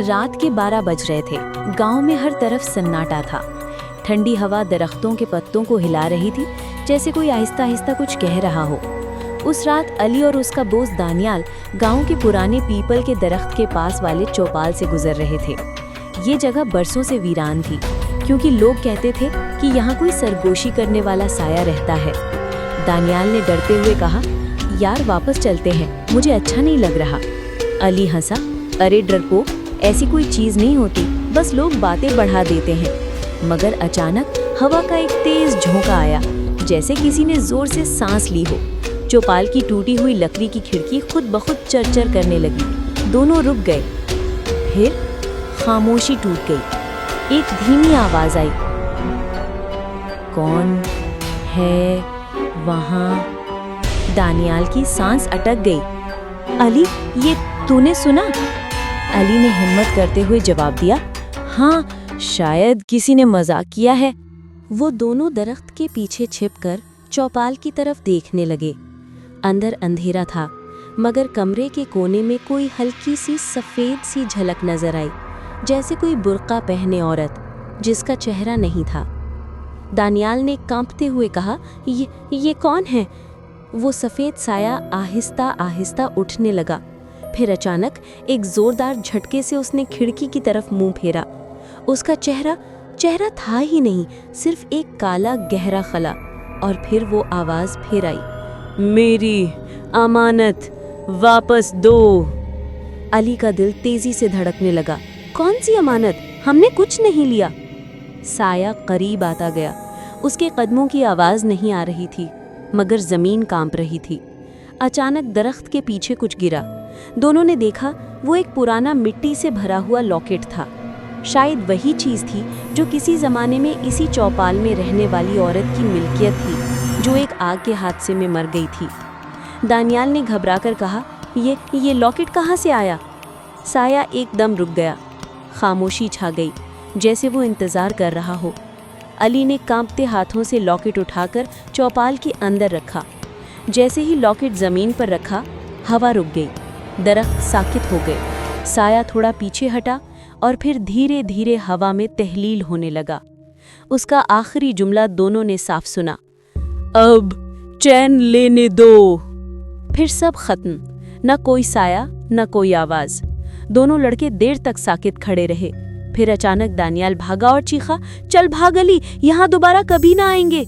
रात के 12 बज रहे थे। गांव में हर तरफ सन्नाटा था। ठंडी हवा दरख्तों के पत्तों को हिला रही थी, जैसे कोई आहिस्ता आहिस्ता कुछ कह रहा हो। उस रात अली और उसका दोस्त दानियाल गांव के पुराने पीपल के दरख्त के पास वाले चौपाल से गुजर रहे थे। ये जगह बरसों से वीरान थी, क्योंकि लोग कहते थे कि यहाँ कोई सरगोशी करने वाला साया रहता है। दानियाल ने डरते हुए कहा, यार वापस चलते हैं, मुझे अच्छा नहीं लग रहा। अली हंसा, अरे डरपोक, ऐसी कोई चीज नहीं होती, बस लोग बातें बढ़ा देते हैं। मगर अचानक हवा का एक तेज झोंका आया, जैसे किसी ने जोर से सांस ली हो। चौपाल की टूटी हुई लकड़ी की खिड़की खुद ब खुद चरचर करने लगी। दोनों रुक गए। फिर खामोशी टूट गई। एक धीमी आवाज आई, कौन है वहां? दानियाल की सांस अटक गई। अली, ये तूने सुना? अली ने हिम्मत करते हुए जवाब दिया, हाँ, शायद किसी ने मजाक किया है। वो दोनों दरख्त के पीछे छिपकर चौपाल की तरफ देखने लगे। अंदर अंधेरा था, मगर कमरे के कोने में कोई हल्की सी सफेद सी झलक नजर आई, जैसे कोई बुर्का पहने औरत, जिसका चेहरा नहीं था। दानियाल ने कांपते हुए कहा, ये कौन है? वो सफेद साया आहिस्ता आहिस्ता उठने लगा। फिर अचानक एक जोरदार झटके से उसने खिड़की की तरफ मुंह फेरा। उसका चेहरा था ही नहीं, सिर्फ एक काला गहरा खला। और फिर वो आवाज फिर आई, मेरी अमानत वापस दो। अली का दिल तेजी से धड़कने लगा। कौन सी अमानत? हमने कुछ नहीं लिया। साया करीब आता गया। उसके कदमों की आवाज नहीं आ रही थी, मगर जमीन कांप रही थी। अचानक दरख्त के पीछे कुछ गिरा। दोनों ने देखा, वो एक पुराना मिट्टी से भरा हुआ लॉकेट था। शायद वही चीज थी जो किसी जमाने में इसी चौपाल में रहने वाली औरत की मिल्कियत थी, जो एक आग के हादसे में मर गई थी। दानियाल ने घबराकर कहा, ये लॉकेट कहाँ से आया? साया एकदम रुक गया। खामोशी छा गई, जैसे वो इंतजार कर रहा हो। अली ने कांपते हाथों से लॉकेट उठाकर चौपाल के अंदर रखा। जैसे ही लॉकेट जमीन पर रखा, हवा रुक गई, दरख्त साकित हो गए। साया थोड़ा पीछे हटा और फिर धीरे धीरे हवा में तहलील होने लगा। उसका आखिरी जुमला दोनों ने साफ सुना, अब चैन लेने दो। फिर सब खत्म, न कोई साया न कोई आवाज। दोनों लड़के देर तक साकित खड़े रहे। फिर अचानक दानियाल भागा और चीखा, चल भाग अली, यहाँ दोबारा कभी ना आएंगे।